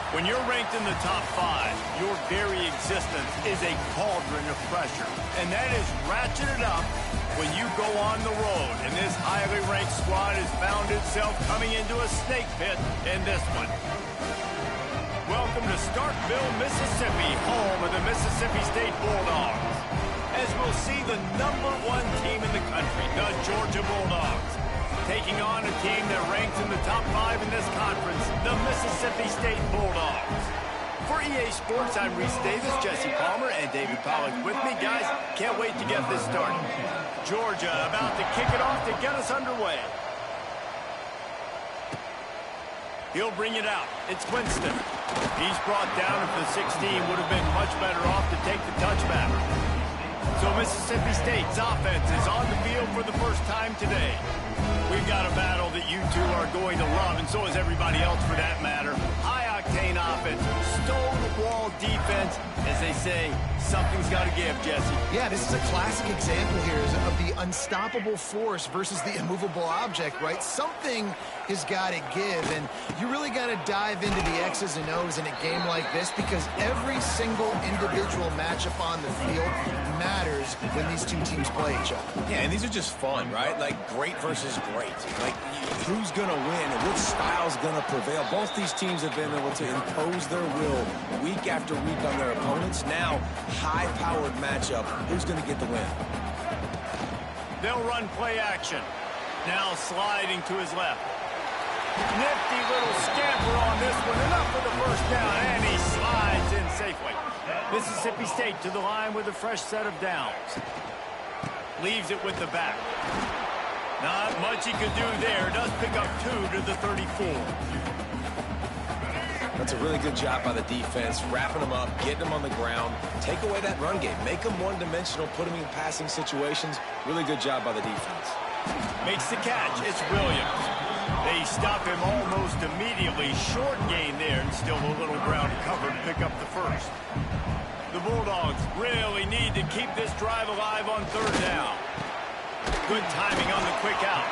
When you're ranked in the top 5, your very existence is a cauldron of pressure. And that is ratcheted up when you go on the road. And this highly ranked squad has found itself coming into a snake pit in this one. Welcome to Starkville, Mississippi, home of the Mississippi State Bulldogs. As we'll see the #1 team in the country, the Georgia Bulldogs, taking on a team that ranks in the top 5 in this conference, the Mississippi State Bulldogs. For EA Sports, I'm Reese Davis, Jesse Palmer, and David Pollack with me. Guys, can't wait to get this started. Georgia about to kick it off to get us underway. He'll bring it out. It's Winston. He's brought down at the 16. Would have been much better off to take the touchback. So Mississippi State's offense is on the field for the first time today. We've got a battle that you two are going to love, and so is everybody else for that matter. High-octane offense, stone-wall defense. As they say, something's got to give, Jesse. Yeah, this is a classic example here of the unstoppable force versus the immovable object, right? Something has got to give, and you really got to dive into the X's and O's in a game like this because every single individual matchup on the field matters when these two teams play each other. Yeah, and these are just fun, right? Like great versus great. Like who's going to win and which style's going to prevail. Both these teams have been able to impose their will week after week on their opponents. Now, high-powered matchup. Who's going to get the win? They'll run play action. Now sliding to his left. Nifty little scamper on this one. Enough for the first down, and he slides in safely. Mississippi State to the line with a fresh set of downs. Leaves it with the back. Not much he could do there. Does pick up 2 to the 34. That's a really good job by the defense, wrapping them up, getting them on the ground, take away that run game, make them one-dimensional, put them in passing situations. Really good job by the defense. Makes the catch. It's Williams. They stop him almost immediately. Short gain there, and still a little ground cover to pick up the first. The Bulldogs really need to keep this drive alive on 3rd down. Good timing on the quick out.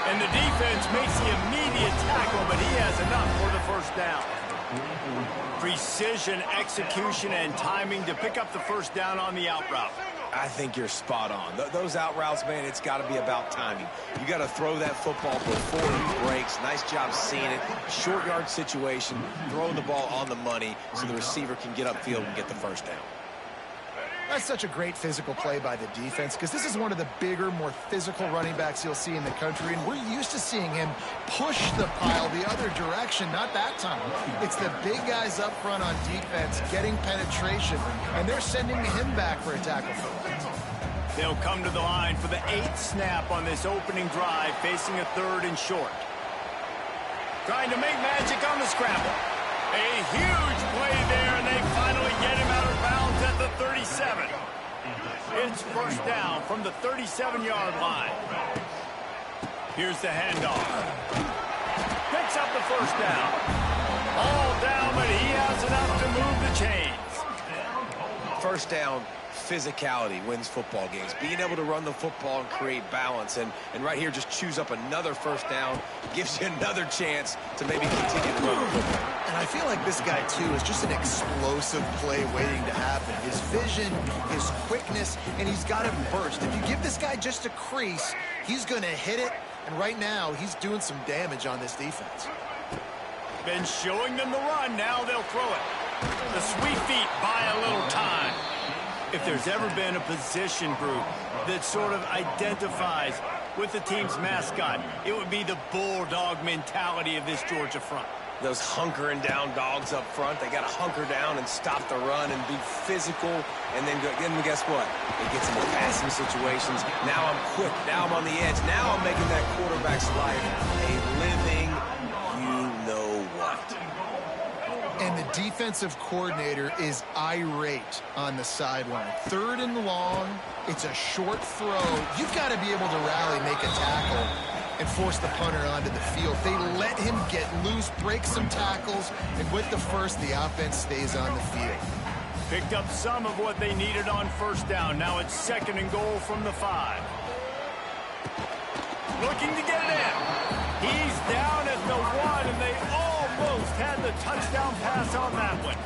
And the defense makes the immediate tackle, but he has enough for the first down. Precision, execution, and timing to pick up the first down on the out route. I think you're spot on. Those out routes, man, it's got to be about timing. You got to throw that football before he breaks. Nice job seeing it. Short yard situation, throwing the ball on the money so the receiver can get upfield and get the first down. That's such a great physical play by the defense because this is one of the bigger, more physical running backs you'll see in the country, and we're used to seeing him push the pile the other direction. Not that time. It's the big guys up front on defense getting penetration, and they're sending him back for a tackle for that. They'll come to the line for the 8th snap on this opening drive, facing a 3rd and short. Trying to make magic on the scramble. A huge play there, and they finally get him out of bounds at the 37. It's first down from the 37-yard line. Here's the handoff. Picks up the first down. All down, but he has enough to move the chains. First down, physicality wins football games. Being able to run the football and create balance. And right here, just choose up another first down. Gives you another chance to maybe continue to run the football. And I feel like this guy, too, is just an explosive play waiting to happen. His vision, his quickness, and he's got it burst. If you give this guy just a crease, he's going to hit it. And right now, he's doing some damage on this defense. Been showing them the run. Now they'll throw it. The sweet feet buy a little time. If there's ever been a position group that sort of identifies with the team's mascot, it would be the Bulldog mentality of this Georgia front. Those hunkering down dogs up front, they got to hunker down and stop the run and be physical. And then guess what? It gets into passing situations. Now I'm quick. Now I'm on the edge. Now I'm making that quarterback's life a living you-know-what. And the defensive coordinator is irate on the sideline. 3rd and long. It's a short throw. You've got to be able to rally, make a tackle, and force the punter onto the field. They let him get loose, break some tackles, and with the first, the offense stays on the field. Picked up some of what they needed on first down. Now it's 2nd and goal from the 5. Looking to get it in. He's down at the 1, and they almost had the touchdown pass on that one.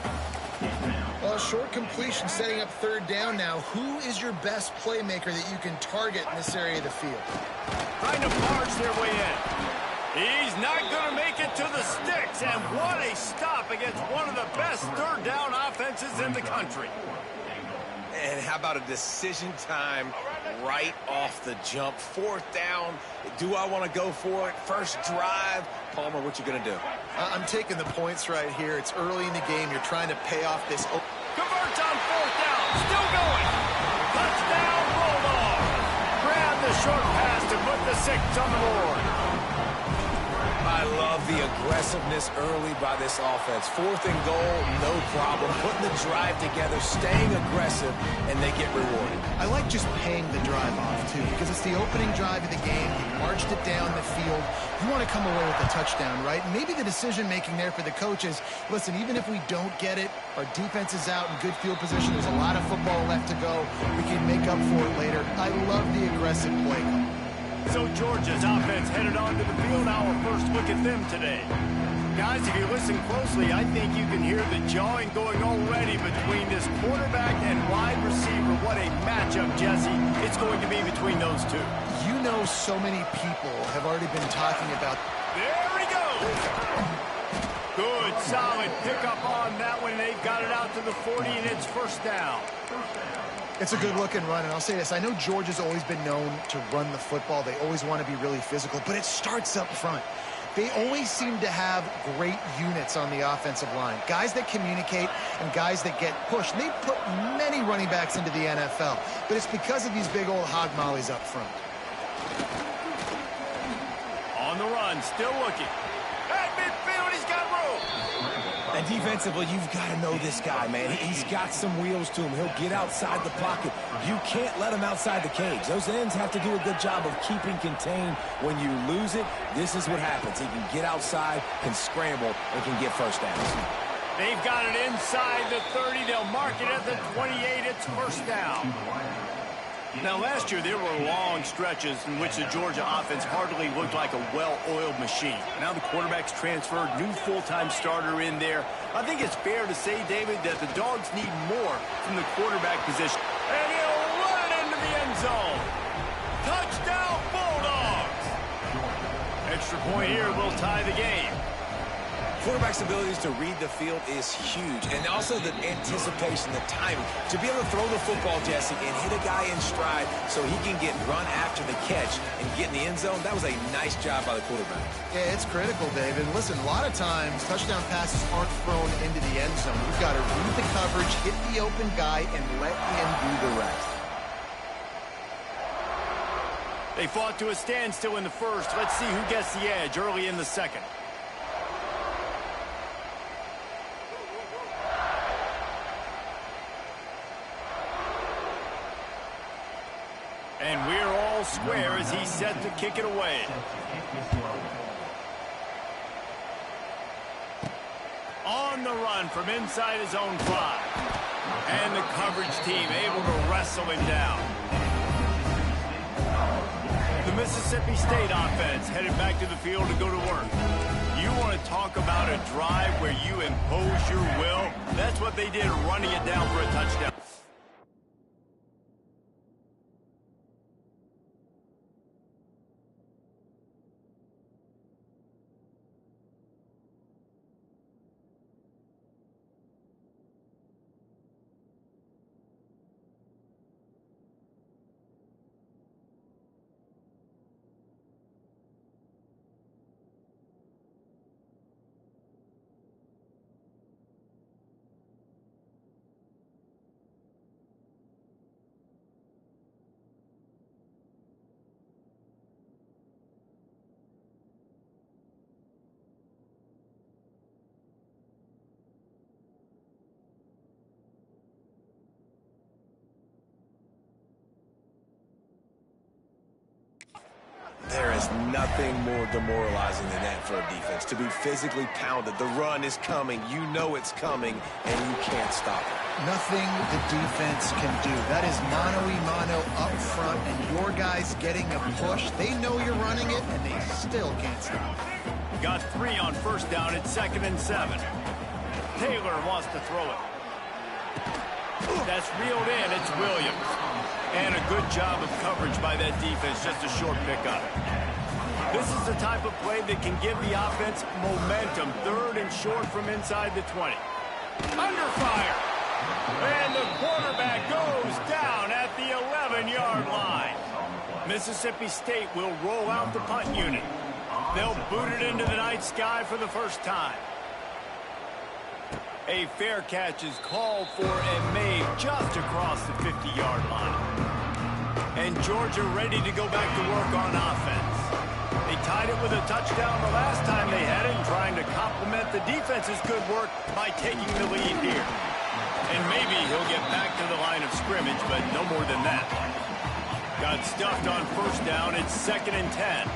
Well, short completion setting up third down now. Who is your best playmaker that you can target in this area of the field? Trying to barge their way in. He's not going to make it to the sticks, and what a stop against one of the best third down offenses in the country. And how about a decision time right off the jump? Fourth down. Do I want to go for it? First drive. Palmer, what you going to do? I'm taking the points right here. It's early in the game. You're trying to pay off this. Converts on fourth down. Still going. Touchdown, Bulldog. Grab the short pass to put the 6 on the board. I love the aggressiveness early by this offense. Fourth and goal, no problem. Putting the drive together, staying aggressive, and they get rewarded. I like just paying the drive off, too, because it's the opening drive of the game. You marched it down the field. You want to come away with a touchdown, right? And maybe the decision-making there for the coaches, listen, even if we don't get it, our defense is out in good field position. There's a lot of football left to go. We can make up for it later. I love the aggressive play call. So Georgia's offense headed onto the field. Our first look at them today. Guys, if you listen closely, I think you can hear the jawing going already between this quarterback and wide receiver. What a matchup, Jesse, it's going to be between those two. You know, so many people have already been talking about. There he goes. Good, solid pickup on that one. They've got it out to the 40, and it's first down. It's a good-looking run, and I'll say this. I know Georgia's always been known to run the football. They always want to be really physical, but it starts up front. They always seem to have great units on the offensive line, guys that communicate and guys that get pushed. And they put many running backs into the NFL, but it's because of these big old hog mollies up front. On the run, still looking. At midfield, he's got room. And defensively, you've got to know this guy, man. He's got some wheels to him. He'll get outside the pocket. You can't let him outside the cage. Those ends have to do a good job of keeping contained. When you lose it, this is what happens. He can get outside, can scramble, and can get first downs. They've got it inside the 30. They'll mark it at the 28. It's first down. Now, last year, there were long stretches in which the Georgia offense hardly looked like a well-oiled machine. Now the quarterback's transferred, new full-time starter in there. I think it's fair to say, David, that the Dogs need more from the quarterback position. And he'll run it into the end zone. Touchdown, Bulldogs! Extra point here will tie the game. Quarterback's abilities to read the field is huge, and also the anticipation, the timing. To be able to throw the football, Jesse, and hit a guy in stride so he can get run after the catch and get in the end zone, that was a nice job by the quarterback. Yeah, it's critical, David. Listen, a lot of times, touchdown passes aren't thrown into the end zone. You've got to read the coverage, hit the open guy, and let him do the rest. They fought to a standstill in the first. Let's see who gets the edge early in the second. And we're all square as he's set to kick it away. On the run from inside his own 5. And the coverage team able to wrestle him down. The Mississippi State offense headed back to the field to go to work. You want to talk about a drive where you impose your will? That's what they did, running it down for a touchdown. There is nothing more demoralizing than that for a defense, to be physically pounded. The run is coming. You know it's coming, and you can't stop it. Nothing the defense can do. That is mano-a-mano up front, and your guys getting a push. They know you're running it, and they still can't stop it. Got 3 on first down at 2nd and 7. Taylor wants to throw it. That's reeled in. It's Williams. And a good job of coverage by that defense. Just a short pickup. This is the type of play that can give the offense momentum. 3rd and short from inside the 20. Under fire. And the quarterback goes down at the 11-yard line. Mississippi State will roll out the punt unit. They'll boot it into the night sky for the first time. A fair catch is called for and made just across the 50-yard line. And Georgia ready to go back to work on offense. They tied it with a touchdown the last time they had it, and trying to complement the defense's good work by taking the lead here. And maybe he'll get back to the line of scrimmage, but no more than that. Got stuffed on first down. It's 2nd and 10.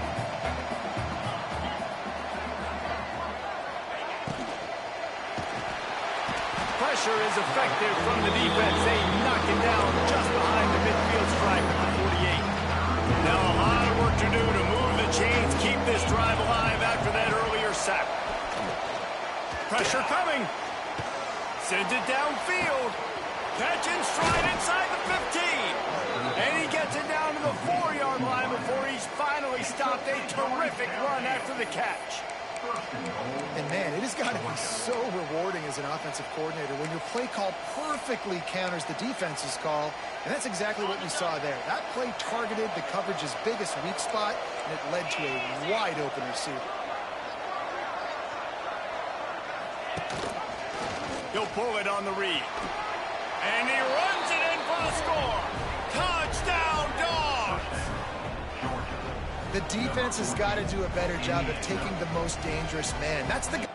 Pressure is effective from the defense. They knock him down just behind the midfield stripe at the 48. Now a lot of work to do to move the chains, keep this drive alive after that earlier sack. Pressure coming. Sends it downfield. Catch and stride inside the 15. And he gets it down to the 4-yard line before he's finally stopped. A terrific run after the catch. And man, it has got to be so rewarding as an offensive coordinator when your play call perfectly counters the defense's call. And that's exactly what we saw there. That play targeted the coverage's biggest weak spot, and it led to a wide open receiver. He'll pull it on the read. And he runs it in for the score. Touchdown, Dogs! The defense has got to do a better job of taking the most dangerous man. That's the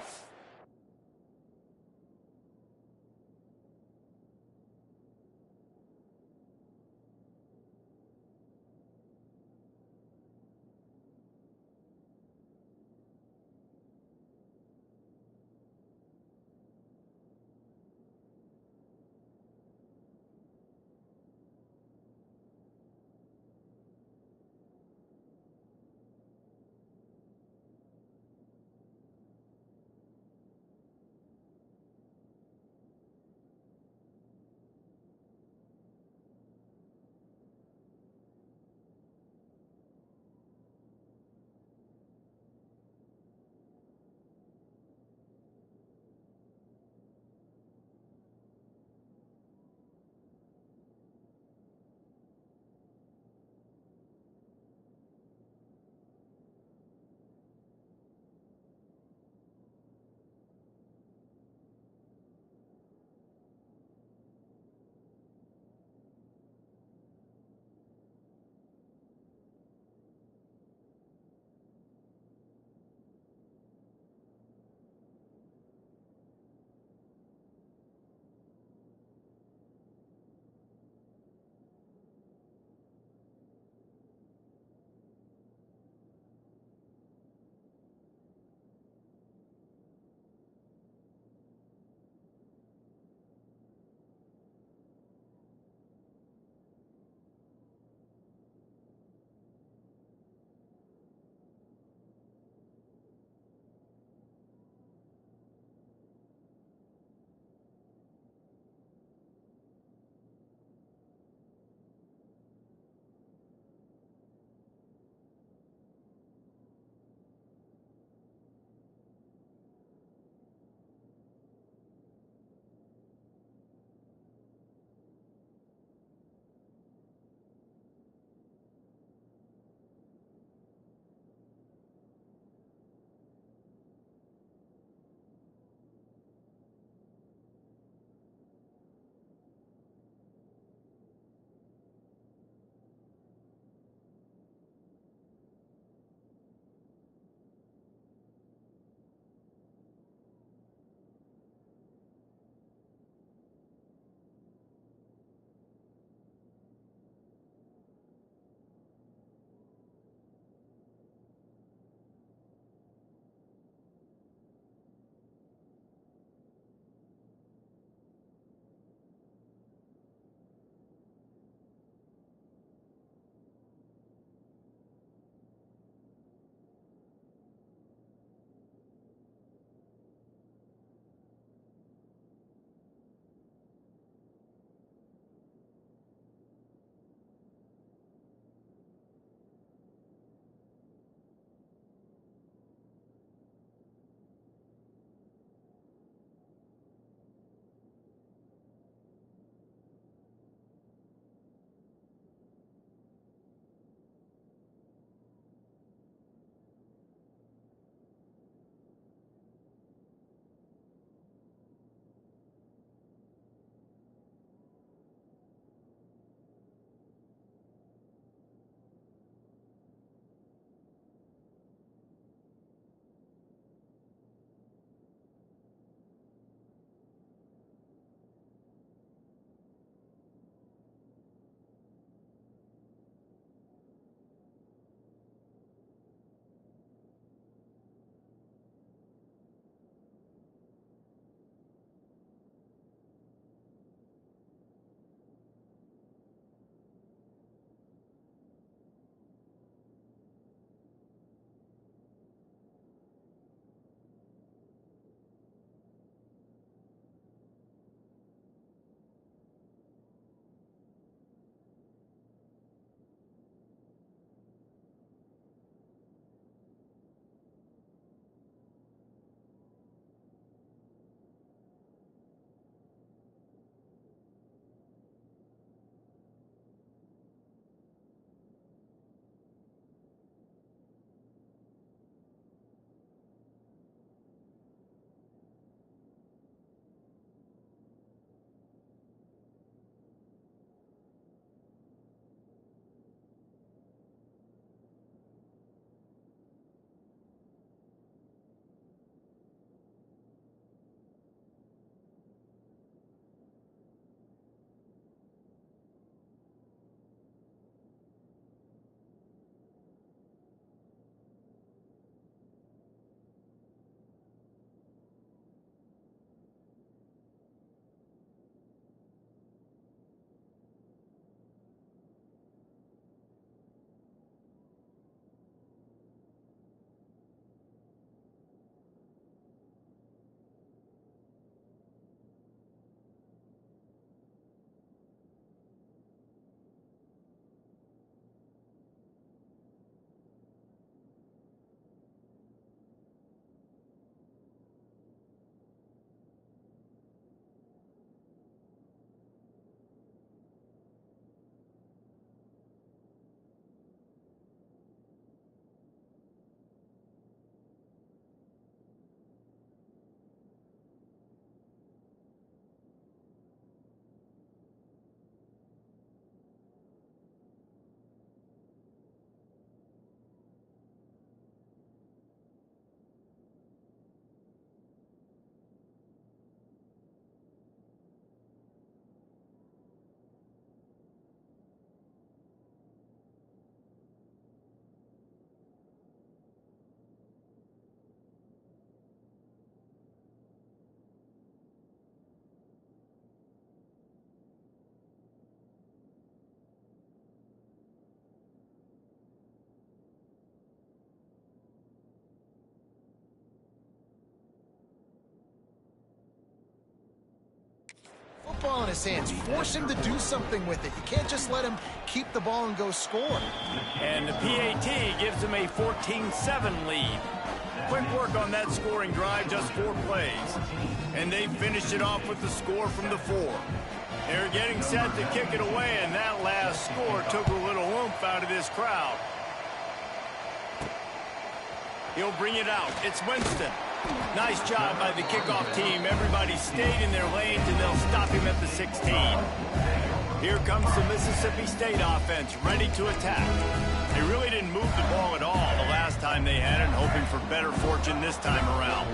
in his hands. Force him to do something with it. You can't just let him keep the ball and go score. And the PAT gives him a 14-7 lead. Quick work on that scoring drive, just 4 plays. And they finished it off with the score from the 4. They're getting set to kick it away, and that last score took a little oomph out of this crowd. He'll bring it out. It's Winston. Nice job by the kickoff team. Everybody stayed in their lanes, and they'll stop him at the 16. Here comes the Mississippi State offense, ready to attack. They really didn't move the ball at all the last time they had it, hoping for better fortune this time around.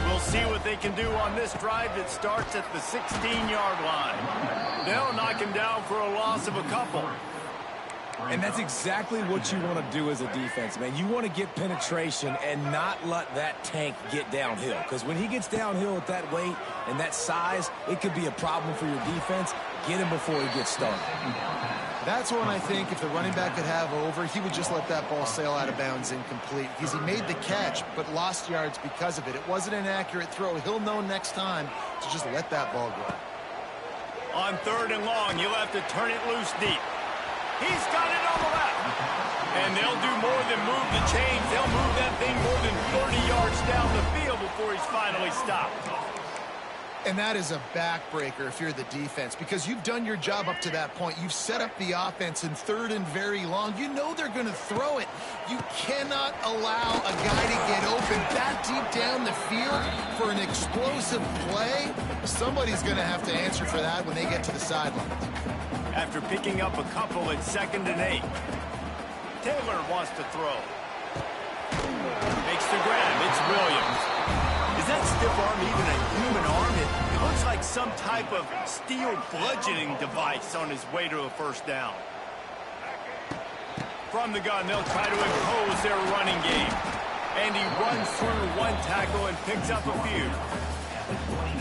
We'll see what they can do on this drive that starts at the 16-yard line. They'll knock him down for a loss of a couple. And that's exactly what you want to do as a defense, man. You want to get penetration and not let that tank get downhill. Because when he gets downhill at that weight and that size, it could be a problem for your defense. Get him before he gets started. That's when I think if the running back could have over, he would just let that ball sail out of bounds incomplete. Because he made the catch, but lost yards because of it. It wasn't an accurate throw. He'll know next time to just let that ball go. On 3rd and long, you'll have to turn it loose deep. He's got it on the left. And they'll do more than move the chains. They'll move that thing more than 30 yards down the field before he's finally stopped. And that is a backbreaker if you're the defense, because you've done your job up to that point. You've set up the offense in 3rd and very long. You know they're going to throw it. You cannot allow a guy to get open that deep down the field for an explosive play. Somebody's going to have to answer for that when they get to the sideline. After picking up a couple at 2nd and 8. Taylor wants to throw. Makes the grab. It's Williams. Is that stiff arm even a human arm? It looks like some type of steel bludgeoning device on his way to a 1st down. From the gun, they'll try to impose their running game. And he runs through 1 tackle and picks up a few.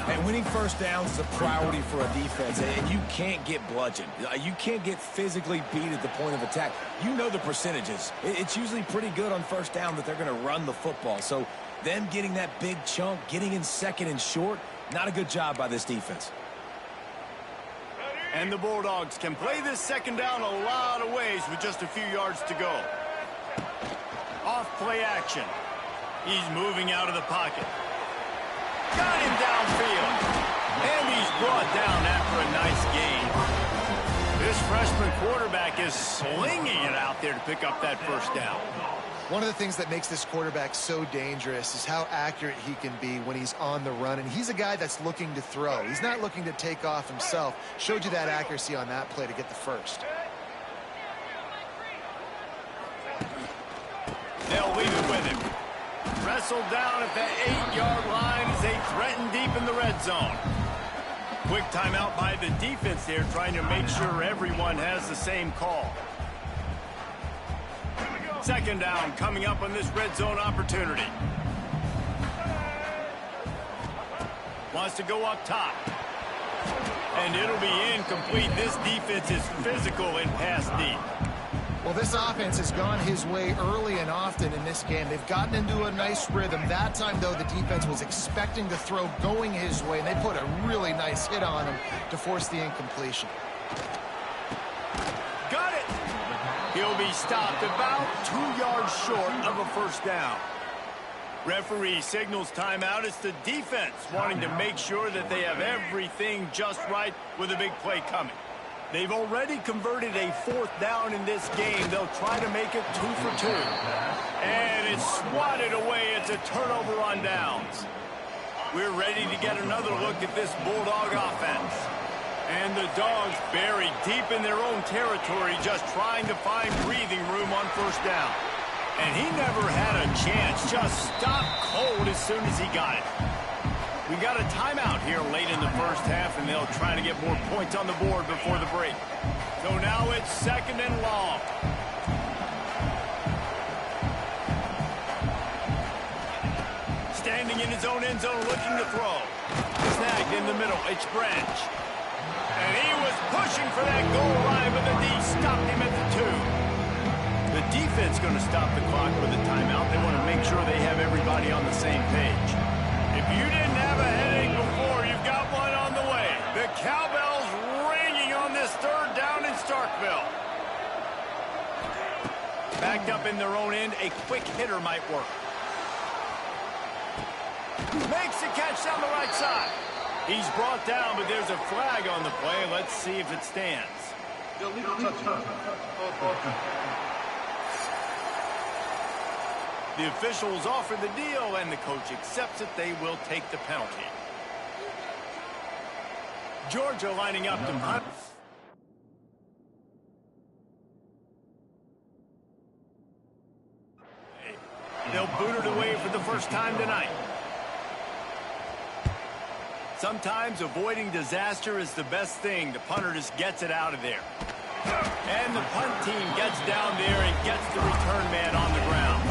And winning 1st downs is a priority for a defense, and you can't get bludgeoned. You can't get physically beat at the point of attack. You know the percentages. It's usually pretty good on 1st down that they're going to run the football. So them getting that big chunk, getting in 2nd and short, not a good job by this defense. And the Bulldogs can play this 2nd down a lot of ways with just a few yards to go. Off play action. He's moving out of the pocket. Got him downfield. And he's brought down after a nice gain. This freshman quarterback is slinging it out there to pick up that 1st down. One of the things that makes this quarterback so dangerous is how accurate he can be when he's on the run. And he's a guy that's looking to throw. He's not looking to take off himself. Showed you that accuracy on that play to get the 1st. They'll leave it with him. Wrestled down at the 8-yard line as they threaten deep in the red zone. Quick timeout by the defense there, trying to make sure everyone has the same call. 2nd down coming up on this red zone opportunity. Wants to go up top. And it'll be incomplete. This defense is physical and pass deep. Well, this offense has gone his way early and often in this game. They've gotten into a nice rhythm. That time, though, the defense was expecting the throw going his way, and they put a really nice hit on him to force the incompletion. Got it! He'll be stopped about 2 yards short of a 1st down. Referee signals timeout. It's the defense wanting to make sure that they have everything just right with a big play coming. They've already converted a 4th down in this game. They'll try to make it 2 for 2. And it's swatted away. It's a turnover on downs. We're ready to get another look at this Bulldog offense. And the Dogs buried deep in their own territory, just trying to find breathing room on 1st down. And he never had a chance. Just stopped cold as soon as he got it. We got a timeout here late in the 1st half, and they'll try to get more points on the board before the break. So now it's 2nd and long. Standing in his own end zone looking to throw. Snagged in the middle. It's Branch. And he was pushing for that goal line, but the D stopped him at the 2. The defense going to stop the clock with a timeout. They want to make sure they have everybody on the same page. If you didn't have a headache before, you've got one on the way. The Cowbells is third down in Starkville. Backed up in their own end, a quick hitter might work. Makes the catch down the right side. He's brought down, but there's a flag on the play. Let's see if it stands. The officials offer the deal, and the coach accepts it. They will take the penalty. Georgia lining up to punt. They'll boot it away for the first time tonight. Sometimes avoiding disaster is the best thing. The punter just gets it out of there. And the punt team gets down there and gets the return man on the ground.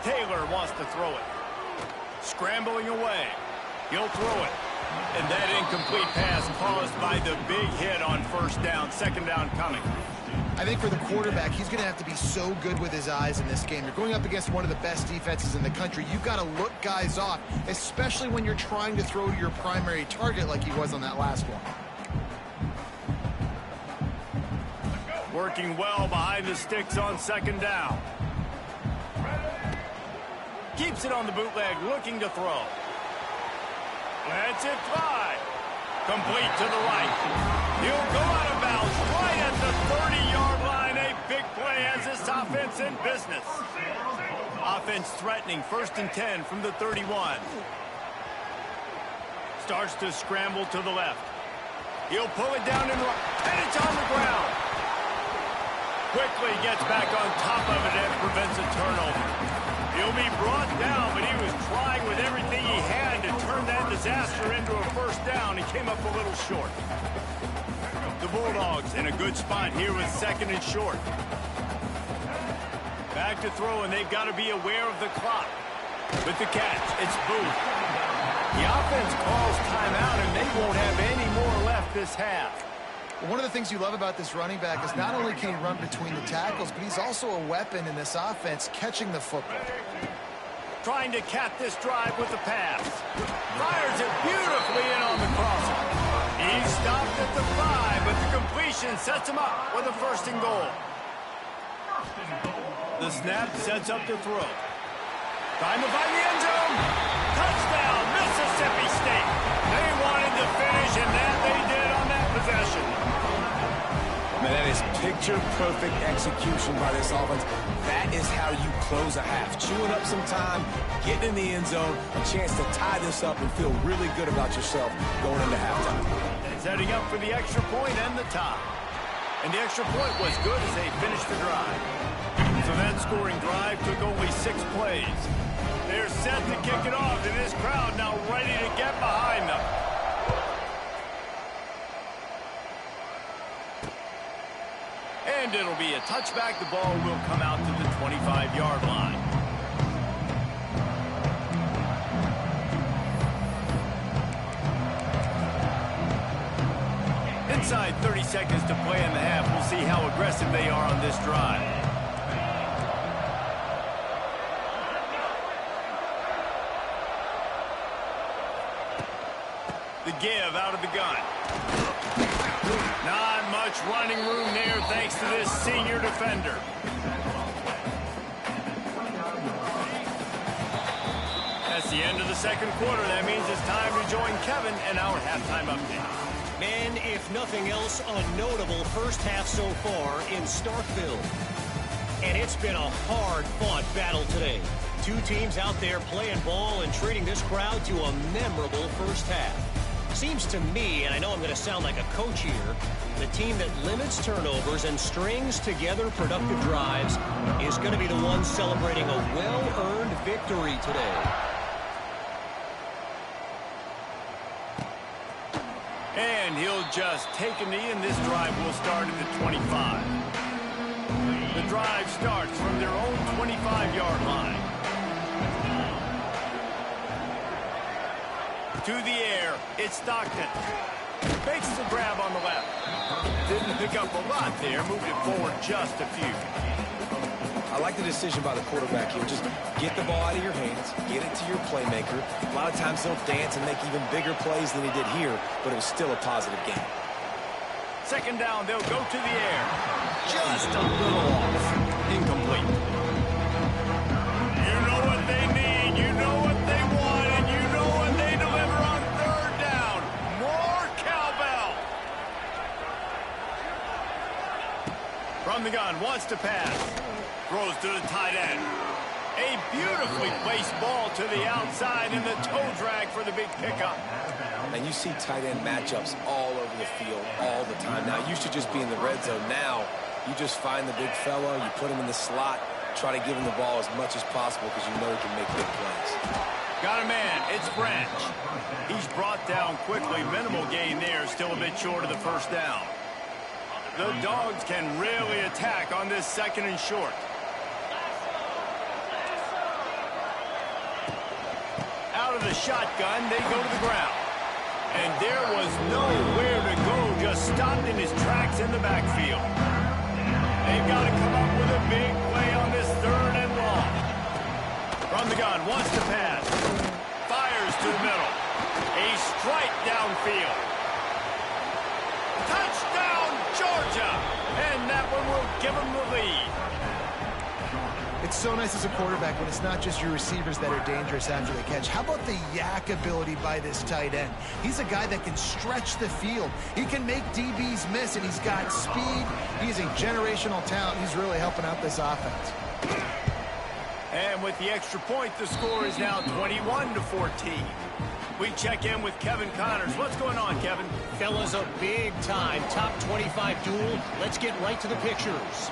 Taylor wants to throw it. Scrambling away. He'll throw it. And that incomplete pass caused by the big hit on first down. Second down coming. I think for the quarterback, he's going to have to be so good with his eyes in this game. You're going up against one of the best defenses in the country. You've got to look guys off, especially when you're trying to throw to your primary target like he was on that last one. Working well behind the sticks on second down. Keeps it on the bootleg, looking to throw. Lets it fly. Complete to the right. He'll go out of bounds right at the 30-yard line. A big play has this offense in business. Offense threatening, 1st and 10 from the 31. Starts to scramble to the left. He'll pull it down and it's on the ground. Quickly gets back on top of it and prevents a turnover. He'll be brought down, but he was trying with everything he had to turn that disaster into a first down. He came up a little short. The Bulldogs in a good spot here with 2nd and short. Back to throw, and they've got to be aware of the clock. With the catch, it's Booth. The offense calls timeout, and they won't have any more left this half. One of the things you love about this running back is not only can he run between the tackles, but he's also a weapon in this offense, catching the football. Trying to cap this drive with the pass. Fires it beautifully in on the crosser. He's stopped at the 5, but the completion sets him up with a 1st and goal. The snap sets up the throw. Time to find the end zone. Touchdown, Mississippi State. They wanted to finish, and that they did on that possession. Man, that is picture-perfect execution by this offense. That is how you close a half. Chewing up some time, getting in the end zone, a chance to tie this up and feel really good about yourself going into halftime. Setting up for the extra point and the tie. And the extra point was good as they finished the drive. So that scoring drive took only 6 plays. They're set to kick it off, and this crowd now ready to get behind them. And it'll be a touchback. The ball will come out to the 25-yard line. Inside 30 seconds to play in the half. We'll see how aggressive they are on this drive. The give out of the gun. Not much running room there thanks to this senior defender. That's the end of the second quarter. That means it's time to join Kevin and our halftime update. Man, if nothing else, a notable first half so far in Starkville. And it's been a hard-fought battle today. Two teams out there playing ball and treating this crowd to a memorable first half. Seems to me, and I know I'm going to sound like a coach here, the team that limits turnovers and strings together productive drives is going to be the one celebrating a well-earned victory today. And he'll just take a knee, and this drive will start at the 25. The drive starts from their own 25-yard line. To the air, it's Stockton. Makes the grab on the left. Didn't pick up a lot there, moved it forward just a few. I like the decision by the quarterback here. Just get the ball out of your hands, get it to your playmaker. A lot of times they'll dance and make even bigger plays than he did here, but it was still a positive game. Second down, they'll go to the air. Just a little off. Incomplete. You know what they need, you know what they want, and you know what they deliver on third down. More cowbell. From the gun, wants to pass. Throws to the tight end. A beautifully placed ball to the outside in the toe drag for the big pickup. And you see tight end matchups all over the field all the time. Now, it used to just be in the red zone. Now, you just find the big fella, you put him in the slot, try to give him the ball as much as possible because you know he can make big plays. Got a man, it's Branch. He's brought down quickly, minimal gain there, still a bit short of the first down. The Dogs can really attack on this second and short. Out of the shotgun, they go to the ground. And there was nowhere to go, just stopped in his tracks in the backfield. They've got to come up with a big play on this third and long. From the gun, wants to pass. Fires to the middle. A strike downfield. Touchdown, Georgia! And that one will give them the lead. It's so nice as a quarterback when it's not just your receivers that are dangerous after the catch. How about the yak ability by this tight end? He's a guy that can stretch the field. He can make DBs miss, and he's got speed. He's a generational talent. He's really helping out this offense. And with the extra point, the score is now 21-14. We check in with Kevin Connors. What's going on, Kevin? Fellas, a big-time top 25 duel. Let's get right to the pictures.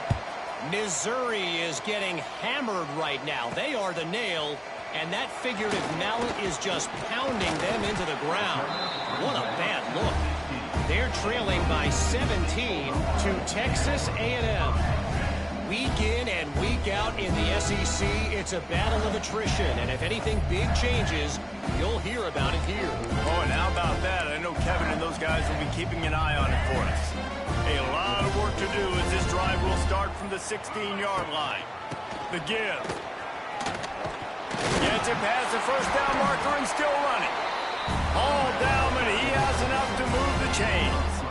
Missouri is getting hammered right now. They are the nail, and that figurative mallet is just pounding them into the ground. What a bad look. They're trailing by 17 to Texas A&M. Week in and week out in the SEC, it's a battle of attrition, and if anything big changes, you'll hear about it here. Oh, and how about that? I know Kevin and those guys will be keeping an eye on it for us. A lot of work to do as this drive will start from the 16-yard line. The give. Gets it past the first down marker and still running. All down, but he has enough to move the chains.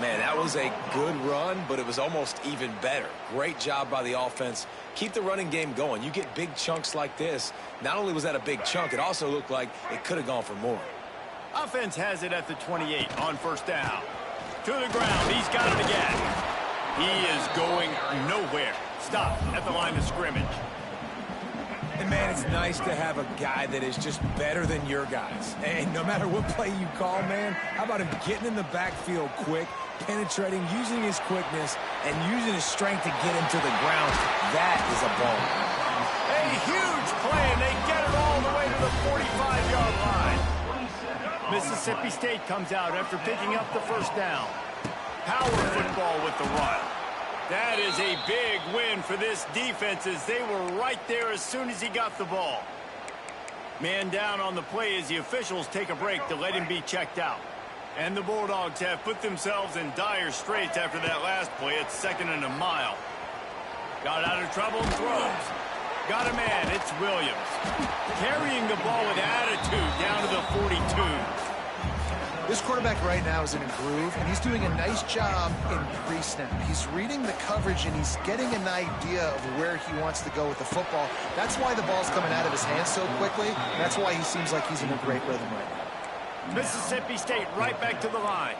Man, that was a good run, but it was almost even better. Great job by the offense. Keep the running game going. You get big chunks like this. Not only was that a big chunk, it also looked like it could have gone for more. Offense has it at the 28 on first down. To the ground. He's got it again. He is going nowhere. Stop at the line of scrimmage. And, man, it's nice to have a guy that is just better than your guys. And no matter what play you call, man, how about him getting in the backfield quick, penetrating, using his quickness, and using his strength to get him to the ground. That is a ball. A huge play, and they get it all the way to the 45-yard line. Mississippi State comes out after picking up the first down. Power football with the run. That is a big win for this defense as they were right there as soon as he got the ball. Man down on the play as the officials take a break to let him be checked out. And the Bulldogs have put themselves in dire straits after that last play at 2nd and a mile. Got out of trouble and throws. Got a man, it's Williams. Carrying the ball with attitude down to the 42. This quarterback right now is in a groove, and he's doing a nice job in pre-snap. He's reading the coverage, and he's getting an idea of where he wants to go with the football. That's why the ball's coming out of his hands so quickly. That's why he seems like he's in a great rhythm right now. Mississippi State right back to the line.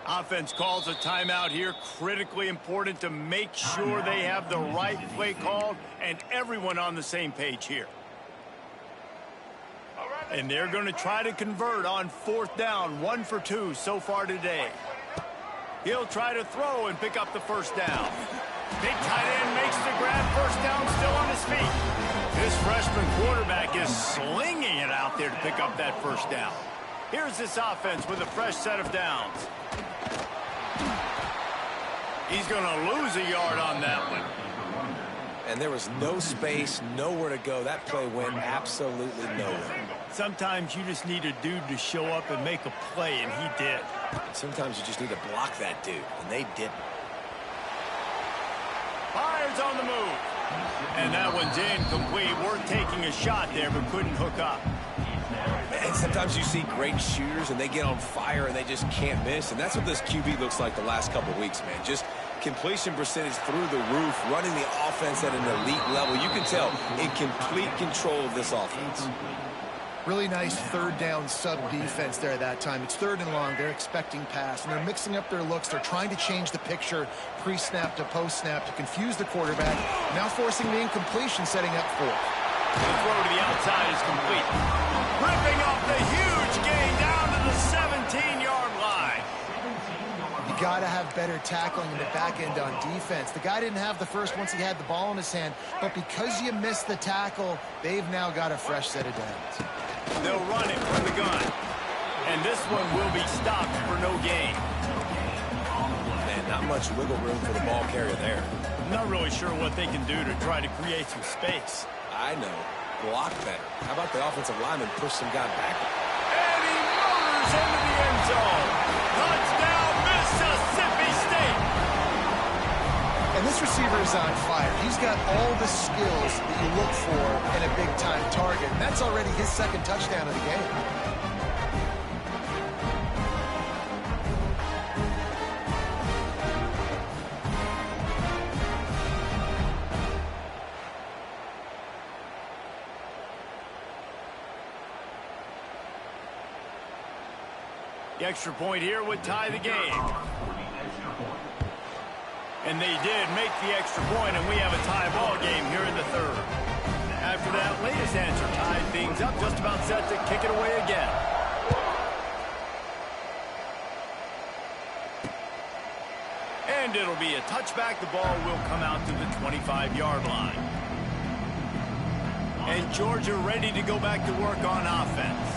Offense calls a timeout here. Critically important to make sure they have the right play called and everyone on the same page here. And they're going to try to convert on fourth down, 1 for 2 so far today. He'll try to throw and pick up the first down. Big tight end makes the grab, first down, still on his feet. This freshman quarterback is slinging it out there to pick up that first down. Here's this offense with a fresh set of downs. He's going to lose a yard on that one. And there was no space, nowhere to go. That play went absolutely nowhere. Sometimes you just need a dude to show up and make a play, and he did. Sometimes you just need to block that dude, and they didn't. Fires on the move. And that one's incomplete. We're taking a shot there, but couldn't hook up. And sometimes you see great shooters, and they get on fire, and they just can't miss. And that's what this QB looks like the last couple of weeks, man. Just completion percentage through the roof, running the offense at an elite level. You can tell in complete control of this offense. Really nice third down sub defense there that time. It's 3rd and long. They're expecting pass, and they're mixing up their looks. They're trying to change the picture pre-snap to post-snap to confuse the quarterback. Now forcing the incompletion, setting up 4th. The throw to the outside is complete. Ripping off the huge gain down to the 17-yard line. You got to have better tackling in the back end on defense. The guy didn't have the first once he had the ball in his hand, but because you missed the tackle, they've now got a fresh set of downs. They'll run it from the gun. And this one will be stopped for no gain. Man, not much wiggle room for the ball carrier there. I'm not really sure what they can do to try to create some space. I know. Block better. How about the offensive lineman push some guy back? And he murders into the end zone. Touchdown, Mississippi State. And this receiver is on fire. He's got all the skills that you look for in a big-time target. And that's already his 2nd touchdown of the game. The extra point here would tie the game. And they did make the extra point, and we have a tie ball game here in the 3rd. After that latest answer tied things up, just about set to kick it away again. And it'll be a touchback. The ball will come out to the 25-yard line. And Georgia ready to go back to work on offense.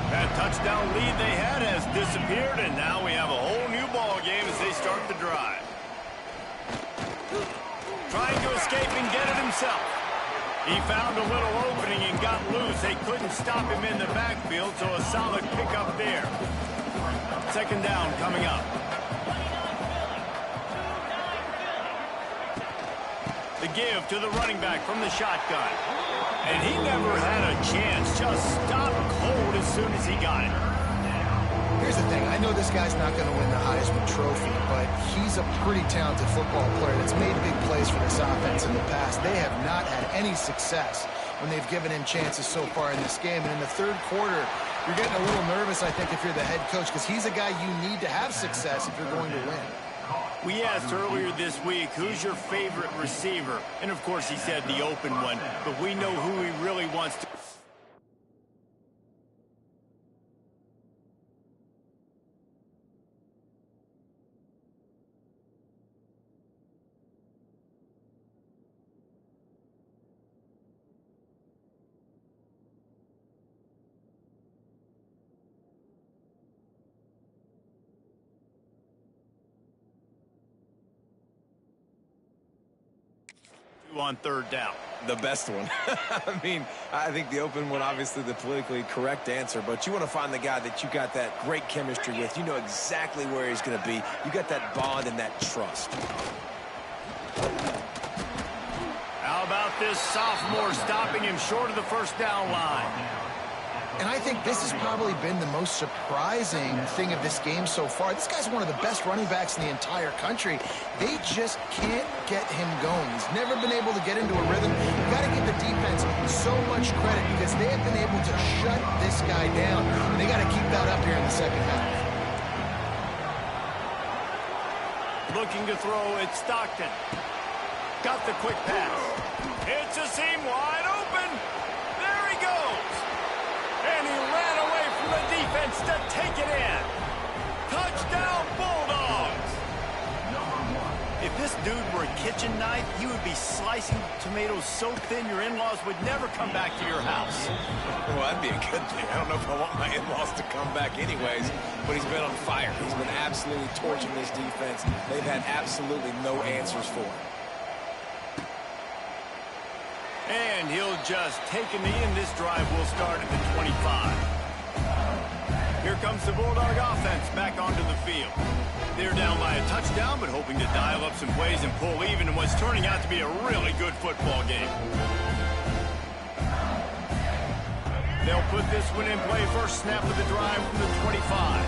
That touchdown lead they had has disappeared, and now we have a whole new ball game as they start the drive. Trying to escape and get it himself. He found a little opening and got loose. They couldn't stop him in the backfield, so a solid pickup there. 2nd down coming up. The give to the running back from the shotgun. And he never had a chance. Just stopped cold as soon as he got it. Here's the thing. I know this guy's not going to win the Heisman Trophy, but he's a pretty talented football player that's made big plays for this offense in the past. They have not had any success when they've given him chances so far in this game. And in the 3rd quarter, you're getting a little nervous, I think, if you're the head coach, because he's a guy you need to have success if you're going to win. We asked earlier this week, who's your favorite receiver? And, of course, he said the open one, but we know who he really wants to. On 3rd down. The best one. I mean, I think the open one, obviously the politically correct answer, but you want to find the guy that you got that great chemistry with. You know exactly where he's going to be. You got that bond and that trust. How about this sophomore stopping him short of the 1st down line? And I think this has probably been the most surprising thing of this game so far. This guy's one of the best running backs in the entire country. They just can't get him going. He's never been able to get into a rhythm. You've got to give the defense so much credit because they have been able to shut this guy down. And they got to keep that up here in the 2nd half. Looking to throw, it's Stockton. Got the quick pass. It's a seam wide open. There he goes. And he ran away from the defense to take it in. Touchdown, Bulldogs. If this dude were a kitchen knife, he would be slicing tomatoes so thin your in-laws would never come back to your house. Well, that'd be a good thing. I don't know if I want my in-laws to come back anyways, but he's been on fire. He's been absolutely torching this defense. They've had absolutely no answers for him. And he'll just take a knee, and this drive will start at the 25. Here comes the Bulldog offense back onto the field. They're down by a touchdown, but hoping to dial up some plays and pull even in what's turning out to be a really good football game. They'll put this one in play. First snap of the drive from the 25.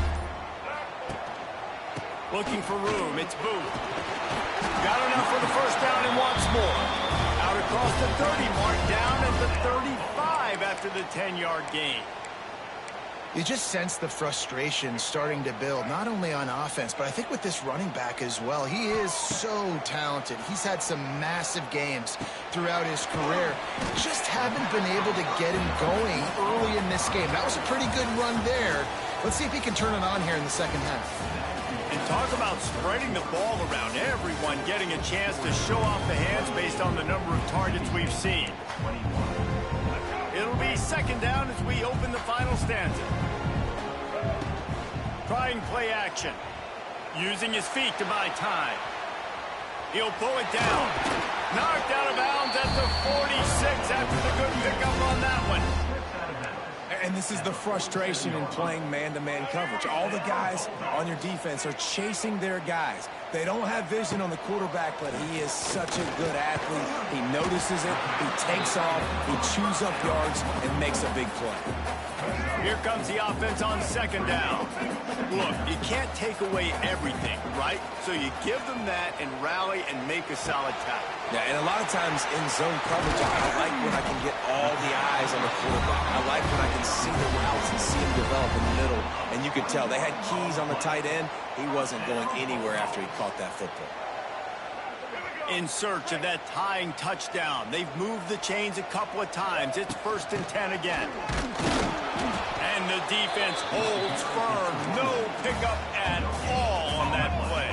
Looking for room. It's Booth. Got enough for the first down and wants more. Out across the 30 mark, down at the 35 after the 10-yard gain. You just sense the frustration starting to build, not only on offense, but I think with this running back as well. He is so talented. He's had some massive games throughout his career. Just haven't been able to get him going early in this game. That was a pretty good run there. Let's see if he can turn it on here in the second half. And talk about spreading the ball around. Everyone getting a chance to show off the hands based on the number of targets we've seen. It'll be second down as we open the final stanza. Trying play action. Using his feet to buy time. He'll pull it down. Knocked out of bounds at the 46 after the good pickup on that one. And this is the frustration in playing man-to-man coverage. All the guys on your defense are chasing their guys. They don't have vision on the quarterback, but he is such a good athlete. He notices it, he takes off, he chews up yards, and makes a big play. Here comes the offense on second down. Look, you can't take away everything, right? So you give them that and rally and make a solid tackle. Yeah, and a lot of times in zone coverage, I like when I can get all the eyes on the quarterback. I like when I can see the routes and see him develop in the middle. And you could tell they had keys on the tight end. He wasn't going anywhere after he caught that football. In search of that tying touchdown. They've moved the chains a couple of times. It's 1st and 10 again. And the defense holds firm. No pickup at all on that play.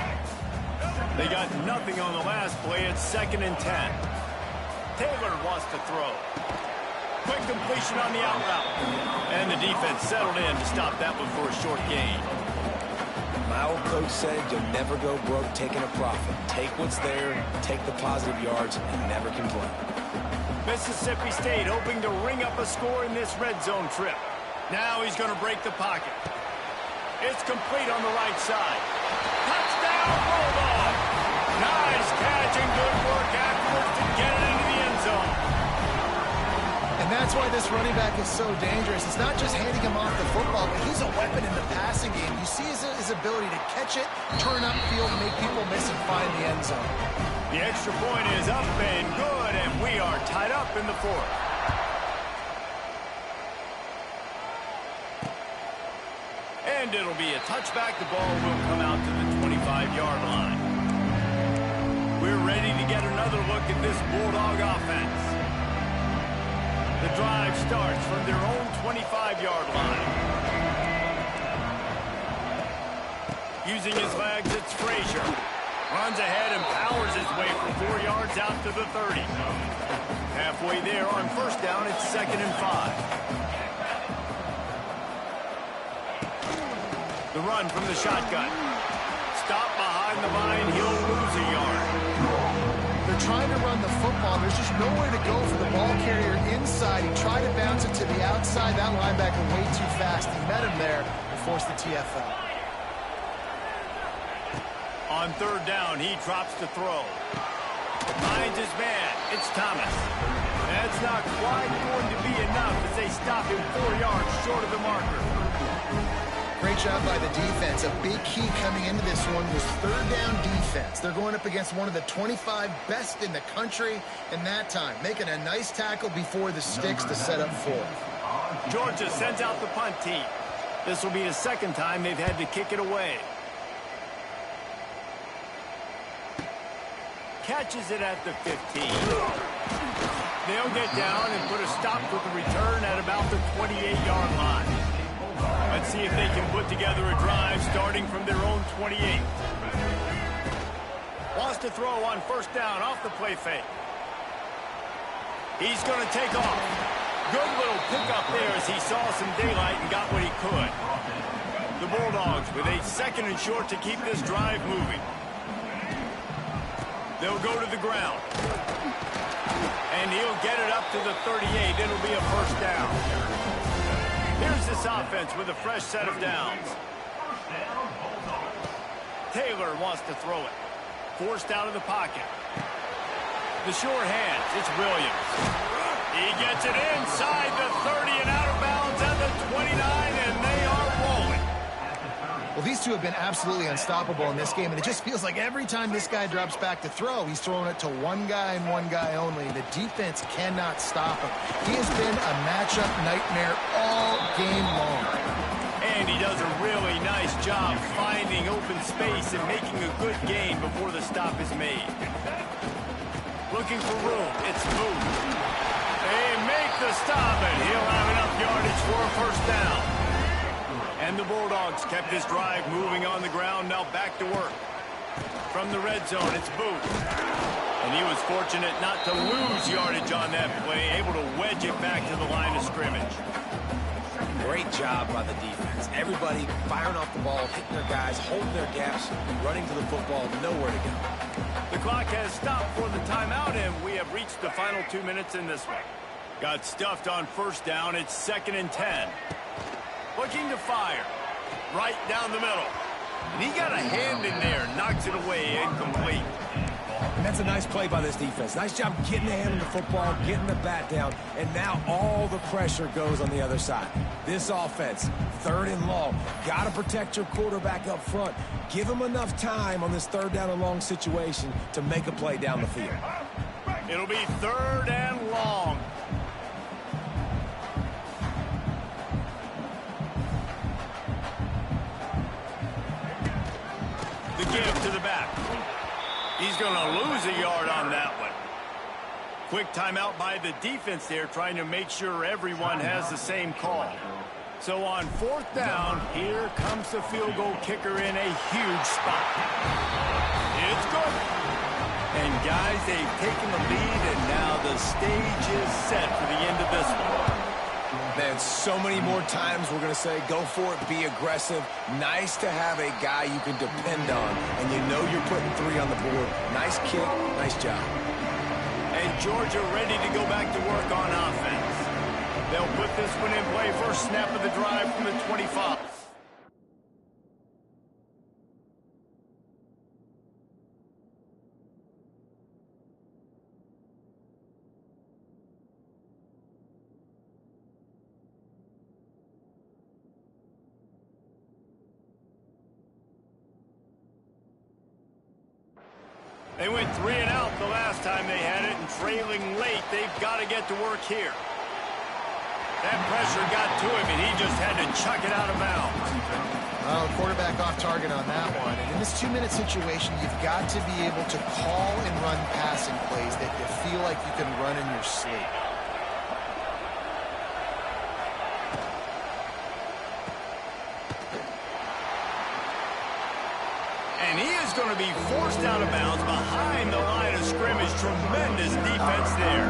They got nothing on the last play. It's 2nd and 10. Taylor wants to throw. Quick completion on the out route. And the defense settled in to stop that one for a short gain. My old coach said you'll never go broke taking a profit. Take what's there, take the positive yards, and never complain. Mississippi State hoping to ring up a score in this red zone trip. Now he's going to break the pocket. It's complete on the right side. Touchdown, Bulldog! Nice catch and good work afterwards to get it into the end zone. And that's why this running back is so dangerous. It's not just handing him off the football, but he's a weapon in the passing game. You see his ability to catch it, turn upfield, make people miss, and find the end zone. The extra point is up and good, and we are tied up in the 4th. And it'll be a touchback. The ball will come out to the 25-yard line. We're ready to get another look at this Bulldog offense. The drive starts from their own 25-yard line. Using his legs, it's Frazier. Runs ahead and powers his way for 4 yards out to the 30. Halfway there on first down, it's 2nd and 5. The run from the shotgun. Stop behind the line. He'll lose a yard. They're trying to run the football. There's just nowhere to go for the ball carrier inside. He tried to bounce it to the outside. That linebacker way too fast. He met him there and forced the TFL. On 3rd down, he drops to throw. Finds his man. It's Thomas. That's not quite going to be enough as they stop him 4 yards short of the marker. Great job by the defense. A big key coming into this one was 3rd down defense. They're going up against one of the 25 best in the country in that time, making a nice tackle before the sticks to set up 4th. Georgia sends out the punt team. This will be the 2nd time they've had to kick it away. Catches it at the 15. They'll get down and put a stop to the return at about the 28-yard line. Let's see if they can put together a drive starting from their own 28. Wants to throw on first down off the play fake. He's going to take off. Good little pickup there as he saw some daylight and got what he could. The Bulldogs with a 2nd and short to keep this drive moving. They'll go to the ground. And he'll get it up to the 38. It'll be a first down. Here's this offense with a fresh set of downs. Taylor wants to throw it. Forced out of the pocket. The short hands. It's Williams. He gets it inside the 30 and out of bounds at the 29, and they are rolling. Well, these two have been absolutely unstoppable in this game, and it just feels like every time this guy drops back to throw, he's throwing it to one guy and one guy only. The defense cannot stop him. He has been a matchup nightmare all game long. And he does a really nice job finding open space and making a good gain before the stop is made. Looking for room. It's moved. They make the stop, and he'll have enough yardage for a first down. And the Bulldogs kept this drive moving on the ground, now back to work. From the red zone, it's Booth. And he was fortunate not to lose yardage on that play, able to wedge it back to the line of scrimmage. Great job by the defense. Everybody firing off the ball, hitting their guys, holding their gaps, running to the football, nowhere to go. The clock has stopped for the timeout, and we have reached the final 2 minutes in this one. Got stuffed on first down. It's 2nd and 10. Looking to fire. Right down the middle. And he got a hand in there. Knocks it away. Incomplete. And that's a nice play by this defense. Nice job getting the hand on the football, getting the bat down, and now all the pressure goes on the other side. This offense, 3rd and long. Got to protect your quarterback up front. Give him enough time on this 3rd down and long situation to make a play down the field. It'll be 3rd and long. The give to the back. He's going to lose a yard on that one. Quick timeout by the defense there, trying to make sure everyone has the same call. So on 4th down, here comes the field goal kicker in a huge spot. It's good. And guys, they've taken the lead, and now the stage is set for the end of this one. Man, so many more times we're going to say, go for it, be aggressive. Nice to have a guy you can depend on, and you know you're putting 3 on the board. Nice kick, nice job. And Georgia ready to go back to work on offense. They'll put this one in play. First snap of the drive from the 25. They went 3 and out the last time they had it, and trailing late, they've got to get to work here. That pressure got to him, and he just had to chuck it out of bounds. Well, quarterback off target on that one. And in this 2-minute situation, you've got to be able to call and run passing plays that you feel like you can run in your sleep. And he is going to be forced out of bounds behind the line of scrimmage. Tremendous defense there.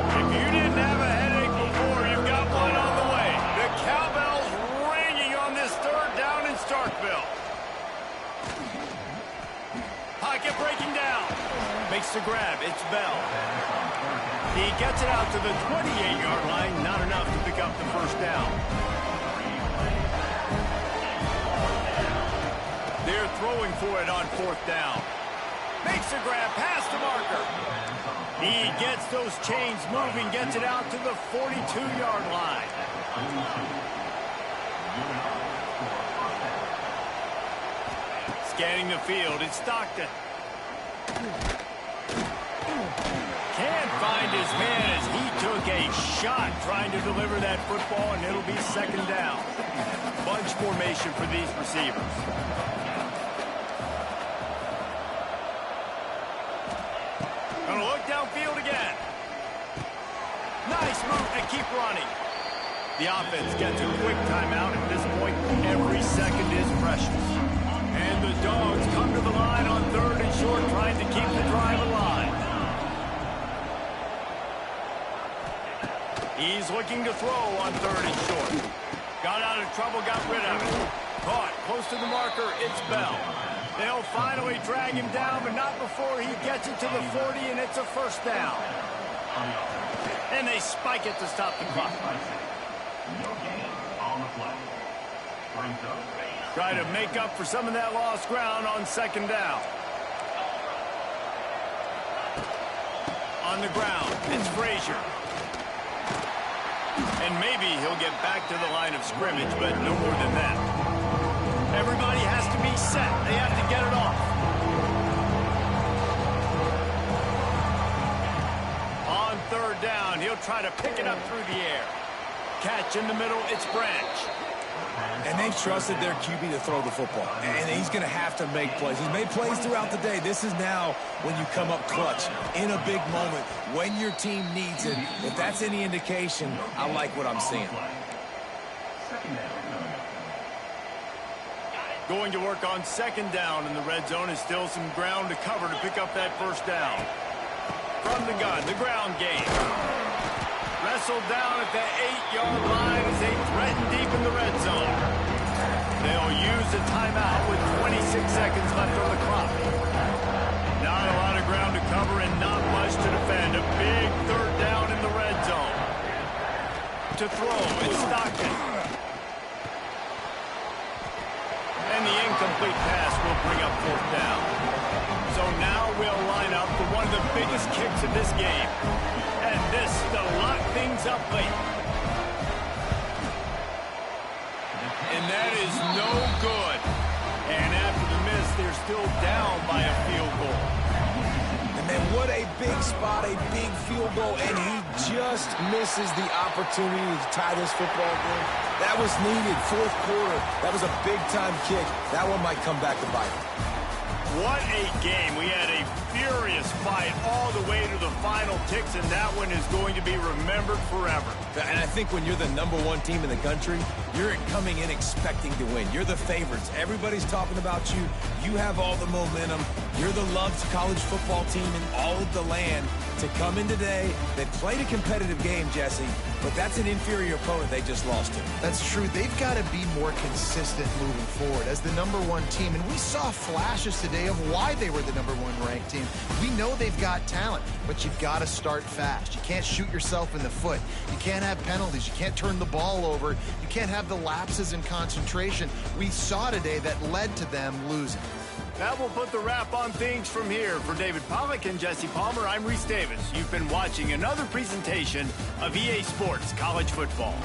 If you didn't have a headache before, you've got one on the way. The cowbell's ringing on this 3rd down in Starkville. Pocket breaking down. Makes the grab. It's Bell. He gets it out to the 28-yard line. Not enough to pick up the first down. They're throwing for it on 4th down. Makes a grab past the marker. He gets those chains moving, gets it out to the 42-yard line. Scanning the field, it's Stockton. Can't find his man as he took a shot trying to deliver that football, and it'll be 2nd down. Bunch formation for these receivers. Gonna look downfield again. Nice move to keep running. The offense gets a quick timeout. At this point, every second is precious. And the Dogs come to the line on 3rd and short, trying to keep the drive alive. He's looking to throw on 3rd and short. Got out of trouble, got rid of it. Caught close to the marker, it's Bell. They'll finally drag him down, but not before he gets it to the 40, and it's a first down. And they spike it to stop the clock. Try to make up for some of that lost ground on second down. On the ground, it's Frazier. And maybe he'll get back to the line of scrimmage, but no more than that. Everybody has to be set. They have to get it off. On third down, he'll try to pick it up through the air. Catch in the middle, it's Branch. And they've trusted their QB to throw the football. And he's going to have to make plays. He's made plays throughout the day. This is now when you come up clutch in a big moment when your team needs it. If that's any indication, I like what I'm seeing. Going to work on second down in the red zone is still some ground to cover to pick up that first down. From the gun, the ground game. Wrestled down at the 8-yard line as they threaten deep in the red zone. They'll use a timeout with 26 seconds left on the clock. Not a lot of ground to cover and not much to defend. A big third down in the red zone. To throw, it's Stockton. And the incomplete pass will bring up fourth down. So now we'll line up for one of the biggest kicks of this game. And this to lock things up late. And that is no good. And after the miss, they're still down by a field goal. And then what a big spot, a big field goal, and he just misses the opportunity to tie this football game. That was needed, fourth quarter. That was a big-time kick. That one might come back to bite him. What a game. We had a furious fight all the way to the final ticks, and that one is going to be remembered forever. And I think when you're the #1 team in the country, you're coming in expecting to win. You're the favorites. Everybody's talking about you. You have all the momentum. You're the loved college football team in all of the land. To come in today, they played a competitive game, Jesse, but that's an inferior opponent they just lost to. That's true. They've got to be more consistent moving forward as the #1 team. And we saw flashes today of why they were the #1 ranked team. We know they've got talent, but you've got to start fast. You can't shoot yourself in the foot. You can't have penalties. You can't turn the ball over. You can't have the lapses in concentration we saw today that led to them losing. That will put the wrap on things from here. For David Pollack and Jesse Palmer, I'm Reese Davis. You've been watching another presentation of EA Sports College Football.